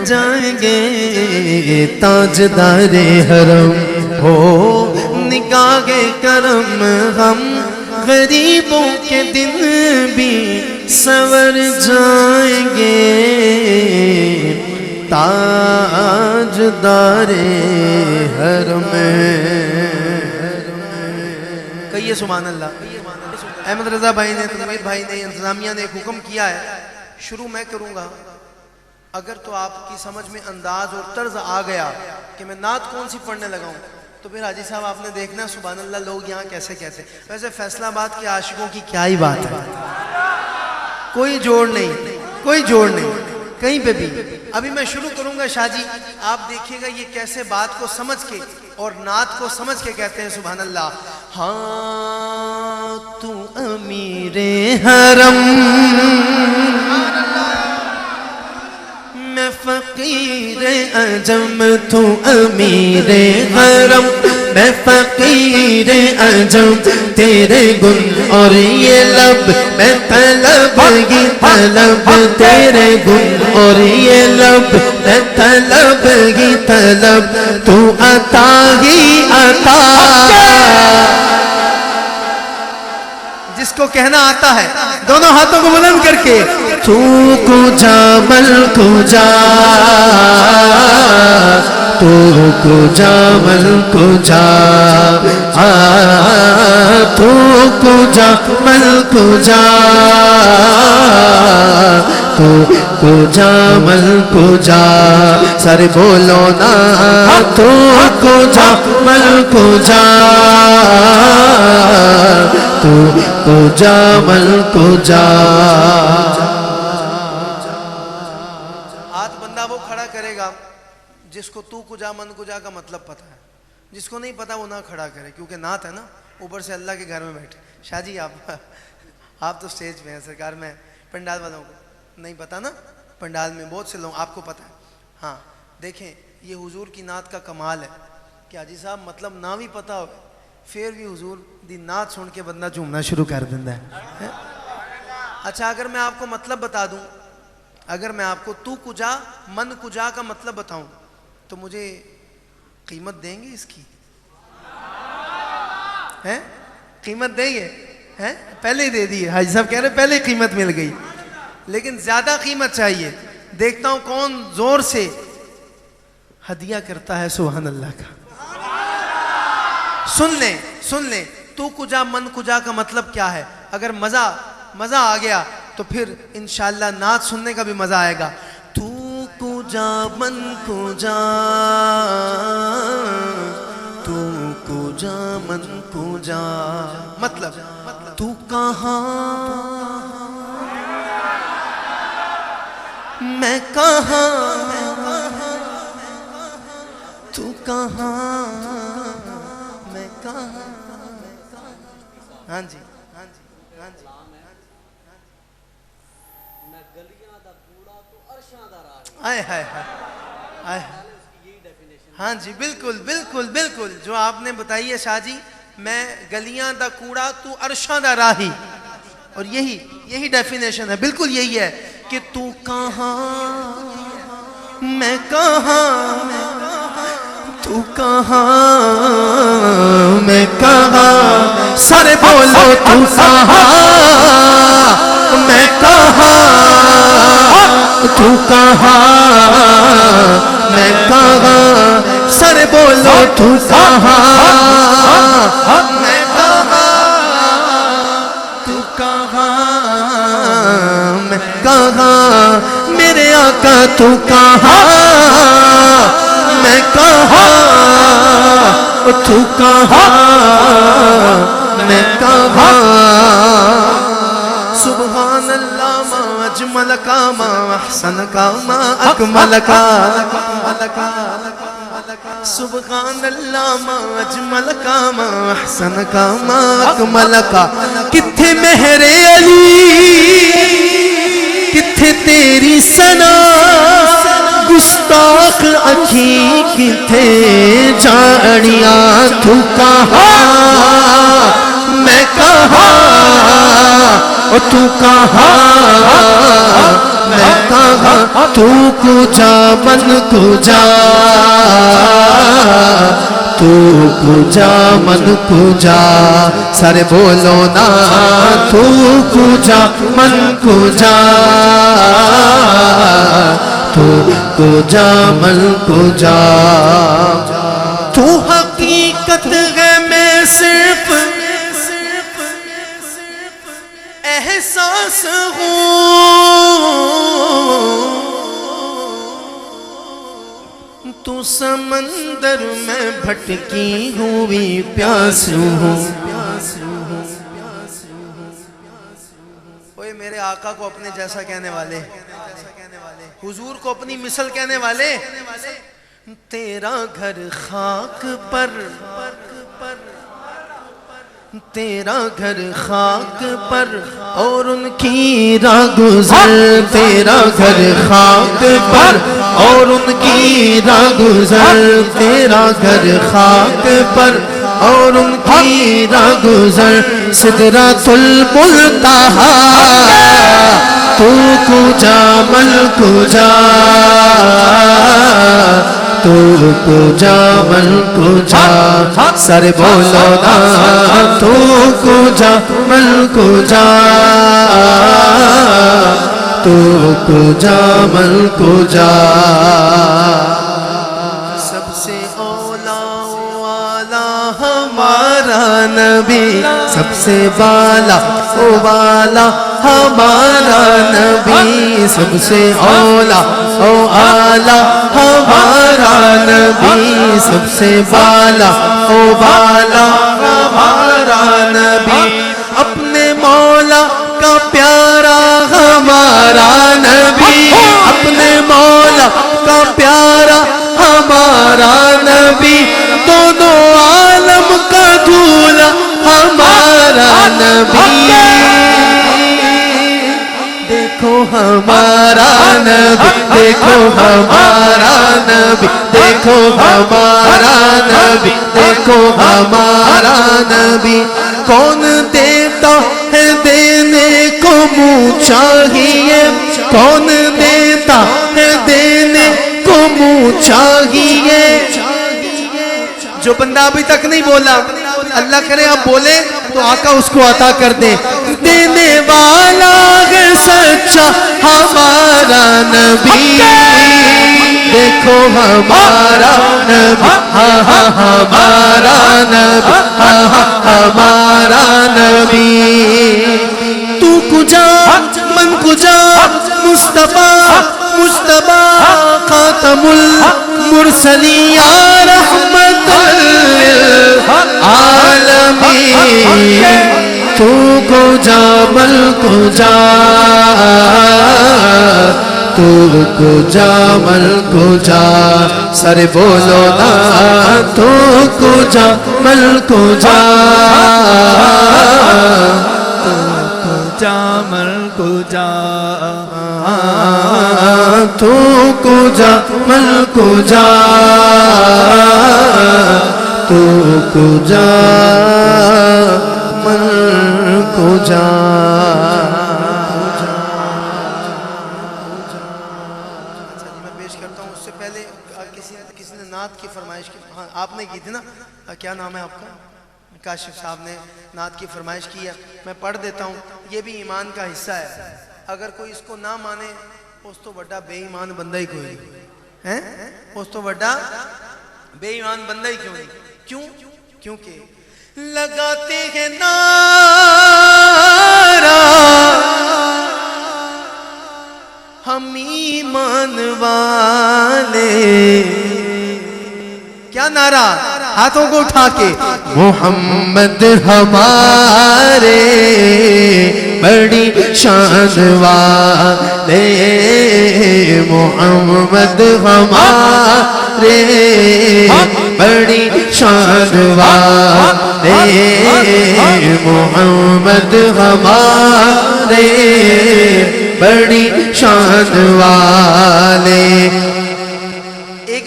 جائیں گے تاجدار حرم ہو نگاہ کرم ہم غریبوں کے دن بھی سنور جائیں گے تاجدار حرم کہیے سبحان اللہ۔ احمد رضا بھائی نے تنویر بھائی نے انتظامیہ نے ایک حکم کیا ہے، شروع میں کروں گا، اگر تو آپ کی سمجھ میں انداز اور طرز آ گیا کہ میں نعت کون سی پڑھنے لگا ہوں تو پھر حاجی صاحب آپ نے دیکھنا سبحان اللہ لوگ یہاں کیسے کہتے ہیں۔ ویسے فیصل آباد کے عاشقوں کی کیا ہی بات ہے، کوئی جوڑ نہیں، کوئی جوڑ نہیں کہیں پہ بھی۔ ابھی میں شروع کروں گا شاہ جی، آپ دیکھیے گا یہ کیسے بات کو سمجھ کے اور نعت کو سمجھ کے کہتے ہیں سبحان اللہ۔ ہاں تو امیر حرم میں فقیر عجم، تو امیر حرم میں فقیر عجم، تیرے گن اور یہ لب میں طلب ہی طلب، تیرے گن اور یہ لب میں طلب ہی طلب، تو عطا ہی عطا۔ جس کو کہنا آتا ہے دونوں ہاتھوں کو بلند کر کے، تو کجا مل کجا، تو کجا مل کجا، تو کجا مل کجا، تو کجا مل کجا، سارے بولو نا، تو کجا مل کجا، تو کجا مل کجا۔ ہاتھ بندہ وہ کھڑا کرے گا جس کو تو کجا من کجا کا مطلب پتہ ہے، جس کو نہیں پتا وہ نہ کھڑا کرے، کیونکہ نعت ہے نا، اوپر سے اللہ کے گھر میں بیٹھے۔ شاہ جی آپ تو سٹیج پہ ہیں، سرکار میں پنڈال والوں کو نہیں پتا نا، پنڈال میں بہت سے لوگ آپ کو پتا ہے۔ ہاں دیکھیں یہ حضور کی نعت کا کمال ہے کہ حاجی صاحب مطلب نہ بھی پتا ہو پھر بھی حضور دی نعت سن کے بندہ جھومنا شروع کر دیتا ہے۔ اچھا اگر میں آپ کو مطلب بتا دوں، اگر میں آپ کو تو کجا من کجا کا مطلب بتاؤں تو مجھے قیمت دیں گے اس کی؟ ہیں قیمت دیں گے؟ ہیں پہلے ہی دے دی، حاجی صاحب کہہ رہے پہلے ہی قیمت مل گئی، لیکن زیادہ قیمت چاہیے۔ دیکھتا ہوں کون زور سے ہدیہ کرتا ہے سبحان اللہ کا۔ سن لیں تو کجا من کجا کا مطلب کیا ہے۔ اگر مزہ آ گیا تو پھر انشاءاللہ نعت سننے کا بھی مزہ آئے گا۔ تو کجا من کجا، تو کجا من کجا، مطلب تو کہاں میں کہاں، تو کہاں میں کہاں۔ ہاں جی ہاں جی ہاں جی، میں گلیاں دا کوڑا تو عرشاں دا راہی۔ آئے ہائے ہائے، ہاں جی بالکل بالکل بالکل جو آپ نے بتائی ہے شاہ جی، میں گلیاں دا کوڑا تو عرشاں دا راہی، اور یہی ڈیفینیشن ہے، بالکل یہی ہے کہ تو کہاں میں کہاں، تو کہاں میں کہاں، سارے بولو تو کہاں میں کہاں، تو کہاں میں کہاں، سارے بولو تو کہاں میں کہاں، تو کہاں میں کہاں، میرے آقا تو کہاں میں کہاں، تو کہاں میں کہاں۔ سبحان اللہ ما اجمل کا ما احسن کا ما اکمل کا، سبحان اللہ ما اجمل کا ما احسن کا ما اکمل کا۔ کتھے مہر علی، کتھے تیری ثنا، گستاخ ساکھی کتھے جاڑیاں تو کہاں میں کہاں او تو کہاں میں کہاں تو کجا من کجا تو کجا من کجا سارے بولو نا تو کجا من کجا تو کجا من کجا تو حقیقت ہے میں صرف احساس ہوں تو سمندر میں بھٹکی ہوئی پیاس ہوں اوے میرے آقا کو اپنے جیسا کہنے والے، حضور کو اپنی مثل کہنے والے، تیرا گھر خاک پر تیرا گھر خاک پر اور ان کی راہ گزر تیرا گھر خاک پر اور ان کی راہ گزر تیرا گھر خاک پر اور ان کی راہ گزر سدرۃ المنتہا تو کجا من کجا تو کجا من کجا سر بولو نا تو کجا من کجا تو کجا من کجا سب سے اولا والا ہمارا نبی سب سے بالا والا ہمارا نبی سب سے اولا او آلہ ہمارا نبی سب سے بالا او بالا ہمارا نبی اپنے مولا کا پیارا ہمارا نبی اپنے مولا کا پیارا ہمارا نبی دونوں عالم کا دھولا ہمارا نبی دیکھو ہمارا نبی دیکھو ہمارا نبی دیکھو ہمارا نبی دیکھو ہمارا نبی کون دیتا ہے دینے کو منہ چاہیے کون دیتا ہے دینے کو منہ چاہیے جو بندہ ابھی تک نہیں بولا اللہ کرے آپ بولے تو آقا اس کو عطا کر دے. دینے والا ہے سچا ہمارا نبی دیکھو ہمارا نبی ہمارا نبی ہمارا نبی تو کجا من کجا مصطفیٰ مصطفیٰ خاتم المرسلین یا رحمت للعالمین تو کجا من کجا تو کجا من کجا سر بولو نا تو کجا من کجا تو کجا من کجا تو کجا من کجا تو کجا من کجا کسی نے نعت کی فرمائش کی ہاں آپ نے کی تھی نا کیا نام ہے آپ کا کاشف صاحب نے نعت کی فرمائش کی ہے میں پڑھ دیتا ہوں یہ بھی ایمان کا حصہ ہے اگر کوئی اس کو نہ مانے اس تو بڑا بے ایمان بندہ ہی کوئی نہیں ہے اس تو بڑا بے ایمان بندہ ہی کیوں نہیں کیوں کیونکہ لگاتے ہیں نعرہ ہم ایمان والے کیا نعرہ ہاتھوں کو اٹھا کے محمد ہمارے بڑی شان والے محمد ہمارے بڑی شان والے محمد ہمارے بڑی شان والے ایک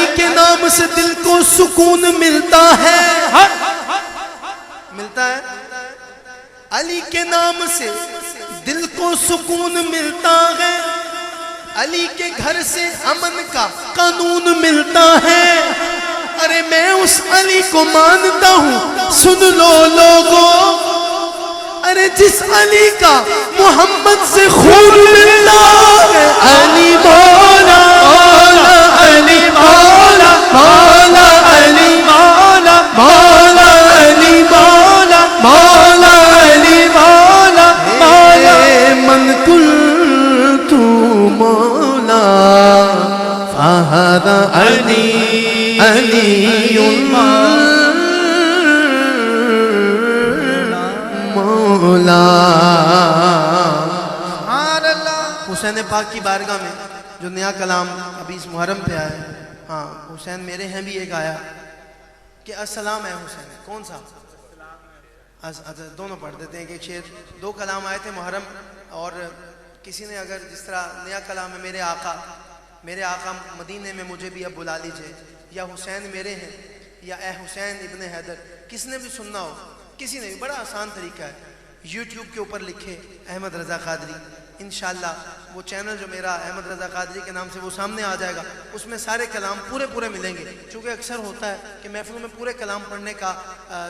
علی کے نام سے دل کو سکون ملتا ہے، علی کے گھر سے امن کا قانون ملتا ہے۔ ارے میں اس علی کو مانتا ہوں، سن لو لوگوں، ارے جس علی کا محمد سے خون ملتا ہے۔ علی مولا مولا علی مولا مولا علی مولا مولا علی مولا مولا علی مولا مولا من کنت مولا فہذا علی علی مولا۔ حسین پاک کی بارگاہ میں جو نیا کلام ابھی اس محرم پہ آیا ہے، ہاں حسین میرے ہیں بھی ایک آیا کہ السلام ہے حسین، کون سا؟ دونوں پڑھ دیتے ہیں کہ ایک شعر، دو کلام آئے تھے محرم، اور کسی نے اگر جس طرح نیا کلام ہے میرے آقا مدینے میں مجھے بھی اب بلا لیجئے، یا حسین میرے ہیں، یا اے حسین ابن حیدر، کس نے بھی سننا ہو، کسی نے بھی، بڑا آسان طریقہ ہے، یوٹیوب کے اوپر لکھے احمد رضا قادری، انشاءاللہ وہ چینل جو میرا احمد رضا قادری کے نام سے وہ سامنے آ جائے گا، اس میں سارے کلام پورے ملیں گے، چونکہ اکثر ہوتا ہے کہ محفلوں میں پورے کلام پڑھنے کا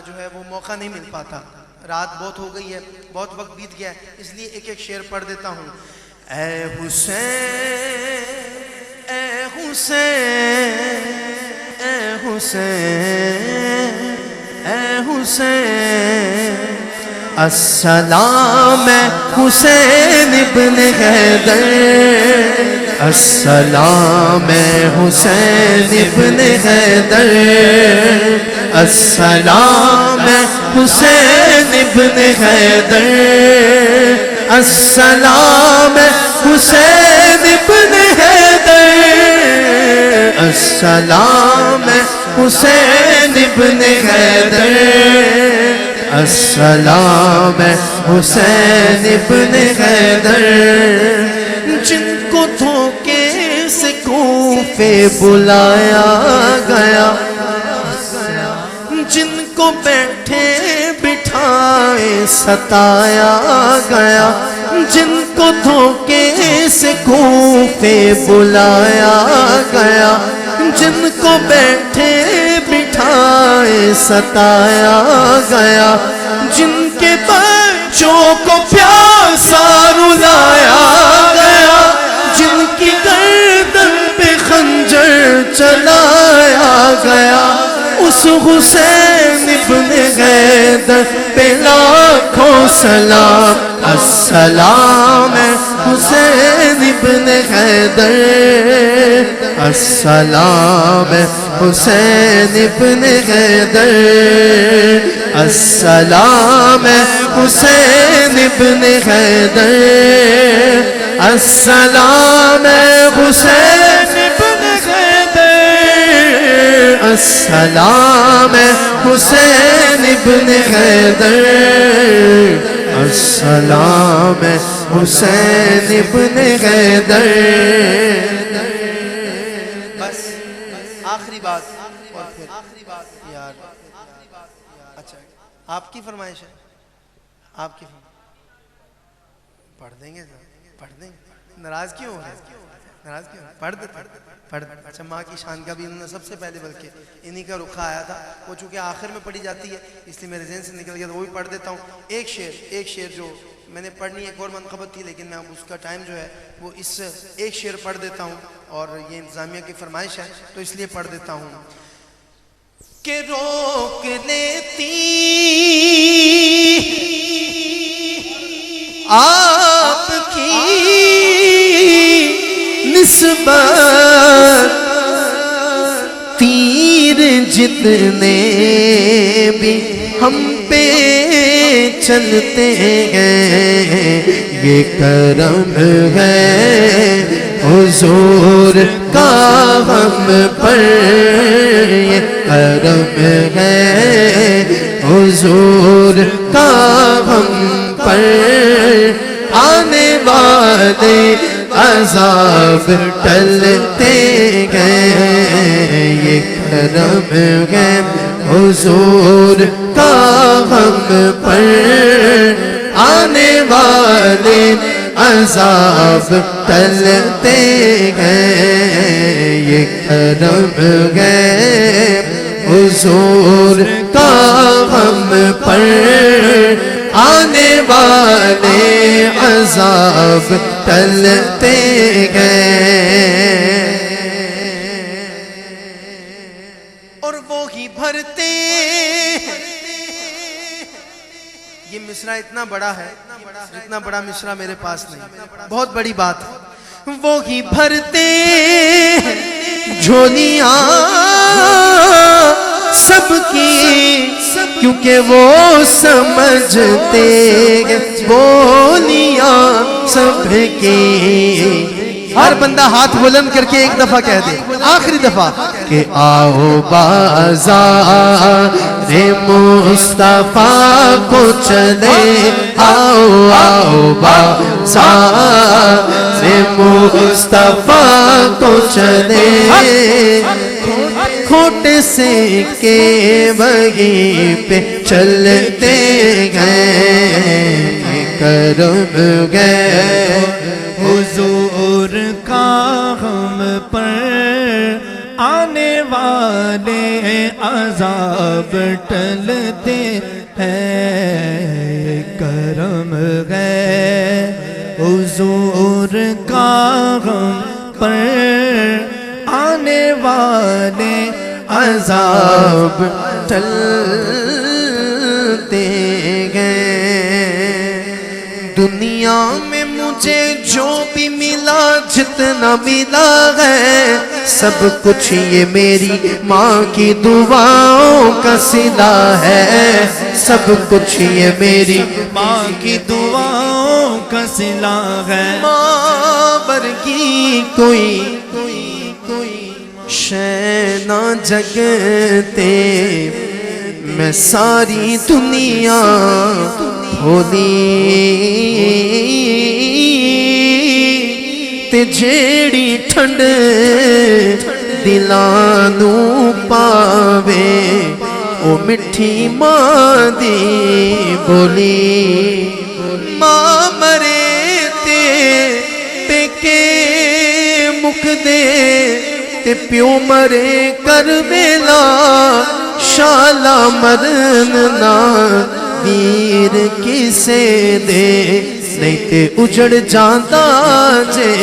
جو ہے وہ موقع نہیں مل پاتا، رات بہت ہو گئی ہے، بہت وقت بیت گیا ہے، اس لیے ایک شعر پڑھ دیتا ہوں۔ اے حسین اے حسین اے حسین اے حسین، السلام حسین ابن حیدر، السلام حسین ابن حیدر، السلام حسین ابن حیدر، السلام حسین ابن حیدر، السلام حسین ابن حیدر، السلام حسین ابن حیدر، جن کو دھوکے سے کوفے بلایا گیا، جن کو بیٹھے بٹھائے ستایا گیا، جن کو دھوکے سے کوفے بلایا گیا، جن کو بیٹھے بٹھائے ستایا گیا، جن کے بچوں کو پیاسا رلایا گیا، جن کی گردن پہ خنجر چلایا گیا، اس حسین ابن حیدر پہ لاکھوں سلام۔ السلام حسین ابن حیدر، السلام حسین ابن حیدر، السلام حسین ابن حیدر، السلام حسین ابن حیدر، السلام حسین ابن حیدر، السلام حسین ابن حیدر۔ بس آخری بات، اور پھر یار اچھا آپ کی فرمائش ہے، آپ کی پڑھ دیں گے، ناراض کیوں ہو رہے ہیں؟ ناراض کیوں؟ پڑھ دے۔ اچھا ماں کی شان کا بھی انہوں نے سب سے پہلے بلکہ انہی کا رخا آیا تھا، وہ چونکہ آخر میں پڑھی جاتی ہے اس لیے میرے ذہن سے نکل گیا، تو وہ بھی پڑھ دیتا ہوں۔ ایک شعر جو میں نے پڑھنی ایک اور منقبت تھی، لیکن میں اب اس کا ٹائم جو ہے وہ اس ایک شعر پڑھ دیتا ہوں، اور یہ انتظامیہ کی فرمائش ہے تو اس لیے پڑھ دیتا ہوں کہ روک لیتی آپ کی نسبت تیر جتنے بھی ہم پہ چلتے ہیں، یہ کرم ہے حضور کا ہم پر، یہ کرم ہے حضور کا ہم پر، آنے والے عذاب ٹلتے گئے، یہ کرم ہے حضور کا ہم پر، آنے والے عذاب ٹلتے گئے، یہ کرم ہے حضور کا ہم پر، آنے والے عذاب ٹلتے گئے، اور وہی بھرتے۔ یہ مصرع اتنا بڑا ہے، اتنا بڑا مصرع میرے پاس نہیں، بہت بڑی بات ہے۔ وہی بھرتے جھولیاں سب کی، کیونکہ وہ سمجھتے بولیاں سب کی۔ ہر بندہ ہاتھ بلند کر کے ایک دفعہ کہہ دے، آخری دفعہ، کہ آؤ بازار مصطفیٰ کو چلے، آؤ آؤ بازار مصطفیٰ کو چلے، کھوٹے سے کے وہیں پہ چلتے گئے، کرم گئے حضور کا ہم پر، آنے والے عذاب ٹلتے ہیں، کرم ہے حضور کا ہم پر، آنے والے عذاب ٹلتے گئے۔ دنیا میں مجھے جو بھی ملا، جتنا ملا ہے، سب کچھ یہ میری ماں کی دعاؤں کا صلہ ہے، سب کچھ یہ میری ماں کی دعاؤں کا صلہ ہے۔ ماں ورگی کوئی شے نہ جگتے، میں ساری دنیا کھولی تے جیڑی ٹھنڈ دلانوں پاوے، او مٹھی ماں دی بولی۔ ماں مرے تے پیکے مک دے، تے پیو مرے کربلا، شالا مرن نا ویر کسے دے، نہیں تے اجڑ جاندہ جے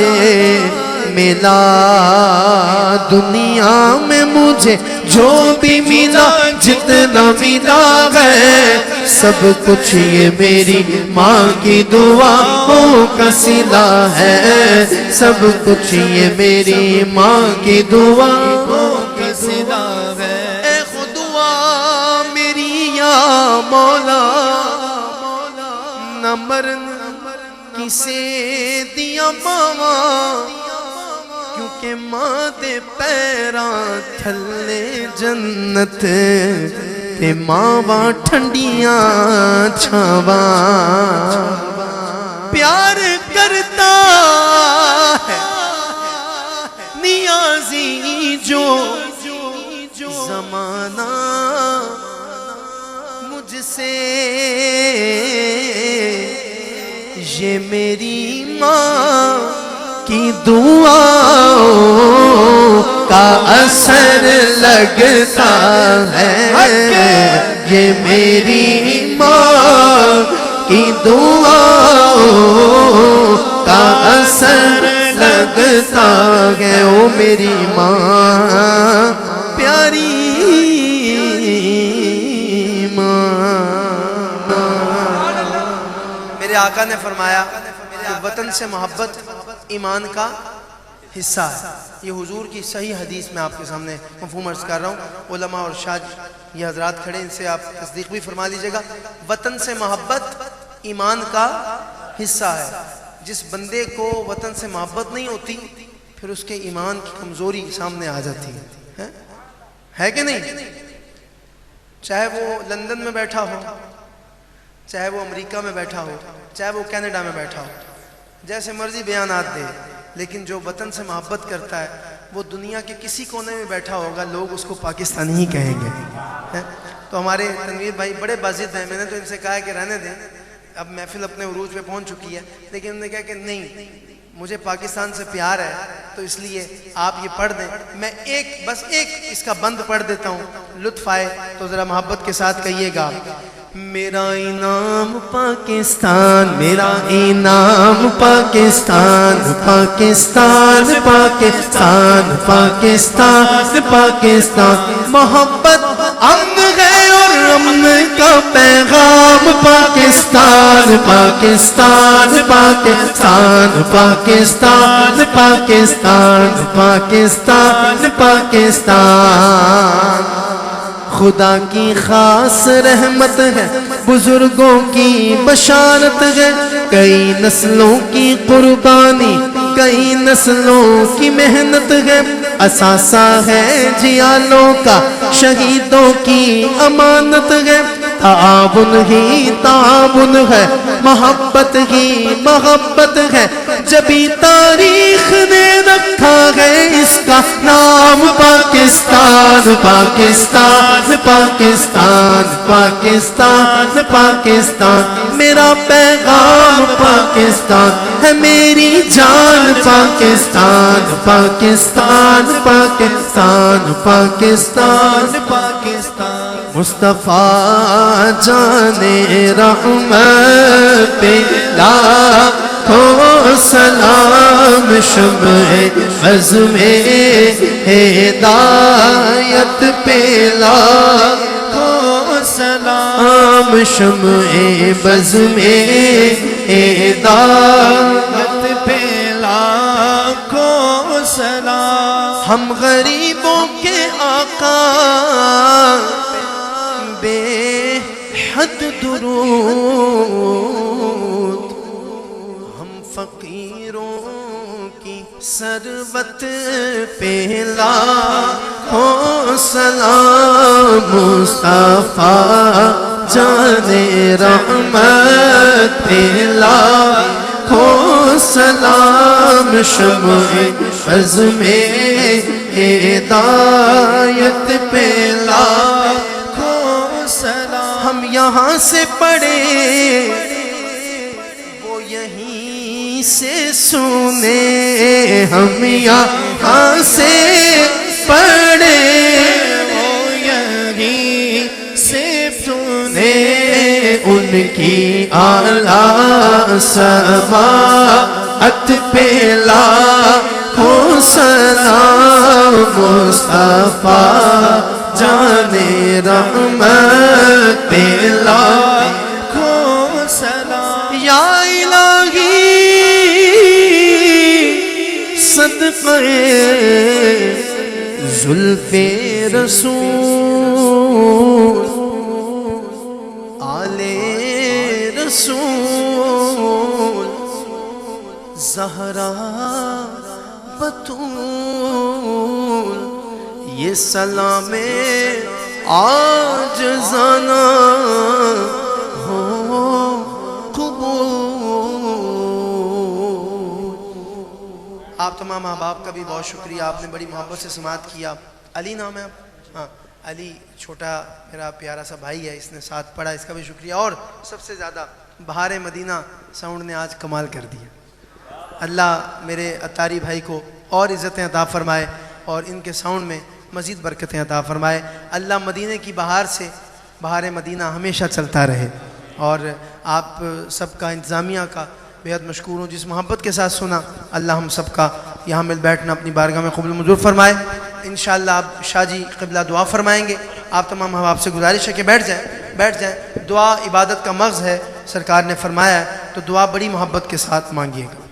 ملا۔ دنیا میں مجھے جو بھی ملا، جتنا ملا ہے، سب کچھ یہ میری ماں کی دعاؤں کا صلہ ہے، سب کچھ یہ میری ماں کی دعاؤں کا صلہ ہے۔ اے خدا میری یا مولا، نہ مرن کسے دیا ماں، کیونکہ ماں دے پیراں تھلے جنت، تے ماں ٹھنڈیاں چھاواں۔ پیار کرتا ہے نیازی جو زمانہ مجھ سے، یہ میری ماں کی دعاؤں کا اثر لگتا ہے، یہ میری ماں کی دعاؤں کا اثر لگتا ہے۔ او میری ماں پیاری میرے آقا نے فرمایا کہ وطن سے محبت ایمان کا حصہ ہے۔ یہ حضور کی صحیح حدیث میں آپ کے سامنے مفہوم عرض کر رہا ہوں۔ علماء اور شاہ یہ حضرات کھڑے، ان سے آپ تصدیق بھی فرما لیجئے گا۔ وطن سے محبت ایمان کا حصہ ہے۔ جس بندے کو وطن سے محبت نہیں ہوتی، پھر اس کے ایمان کی کمزوری سامنے آ جاتی ہے کہ نہیں؟ چاہے وہ لندن میں بیٹھا ہو، چاہے وہ امریکہ میں بیٹھا ہو، چاہے وہ کینیڈا میں بیٹھا ہو، جیسے مرضی بیانات دے، لیکن جو وطن سے محبت کرتا ہے وہ دنیا کے کسی کونے میں بیٹھا ہوگا، لوگ اس کو پاکستانی ہی کہیں گے۔ تو ہمارے تنویر بھائی بڑے بازد ہیں، میں نے تو ان سے کہا ہے کہ رہنے دیں، اب محفل اپنے عروج پہ پہنچ چکی ہے، لیکن انہوں نے کہا کہ نہیں، مجھے پاکستان سے پیار ہے، تو اس لیے آپ یہ پڑھ دیں، میں بس ایک اس کا بند پڑھ دیتا ہوں، لطف آئے تو ذرا محبت کے ساتھ کہیے گا۔ میرا انعام پاکستان، میرا انعام پاکستان، پاکستان پاکستان پاکستان پاکستان، محبت امن ہے اور امن کا پیغام، پاکستان پاکستان پاکستان پاکستان پاکستان پاکستان پاکستان، خدا کی خاص رحمت ہے، بزرگوں کی بشارت ہے، کئی نسلوں کی قربانی، کئی نسلوں کی محنت ہے، اثاثہ ہے جیالوں کا، شہیدوں کی امانت ہے، تعاون ہی تعاون ہے، محبت ہی محبت ہے، جبھی تاریخ نے رکھا ہے اس کا نام پاکستان پاکستان پاکستان پاکستان پاکستان، میرا پیغام پاکستان ہے، میری جان پاکستان پاکستان پاکستان پاکستان پاکستان، مصطفیٰ جان رحمت پہ لاکھوں سلام، شمع عزم ہدایت پہ لاکھوں سلام، شمع بزم ہدایت پہ لاکھوں سلام، ہم غریبوں کے آقا بے حد درود، ہم فقیروں کی ثروت پہ لاکھوں سلام، مصطفیٰ جان رحمت پہ لاکھوں سلام، شمع عزم ہدایت پہ لاکھوں سلام، ہم یہاں سے پڑھے وہ یہیں سے سنے، ہم یہاں سے پڑھے وہ یہیں سے سنے، ان کی اعلیٰ سماعت پہ لاکھوں سلام، مصطفیٰ جان رحمت پہ لاکھوں سلام، یا الہی صدقہ زلف رسول، آل رسول، زہرا بطول، یہ سلام عاجزانہ ہو قبول۔ آپ تمام احباب کا بھی بہت شکریہ، آپ نے بڑی محبت سے سماعت کیا۔ علی نام ہے آپ؟ ہاں، علی چھوٹا میرا پیارا سا بھائی ہے، اس نے ساتھ پڑھا، اس کا بھی شکریہ، اور سب سے زیادہ بہار مدینہ ساؤنڈ نے آج کمال کر دیا۔ اللہ میرے اتاری بھائی کو اور عزتیں عطا فرمائے اور ان کے ساؤنڈ میں مزید برکتیں عطا فرمائے۔ اللہ مدینہ کی بہار سے بہار مدینہ ہمیشہ چلتا رہے، اور آپ سب کا انتظامیہ کا بہت مشکور ہوں، جس محبت کے ساتھ سنا، اللہ ہم سب کا یہاں مل بیٹھنا اپنی بارگاہ میں قبول منظور فرمائے۔ انشاءاللہ آپ شاہ جی قبلہ دعا فرمائیں گے، آپ تمام احباب سے گزارش ہے کہ بیٹھ جائیں، دعا عبادت کا مغز ہے، سرکار نے فرمایا ہے، تو دعا بڑی محبت کے ساتھ مانگیے گا۔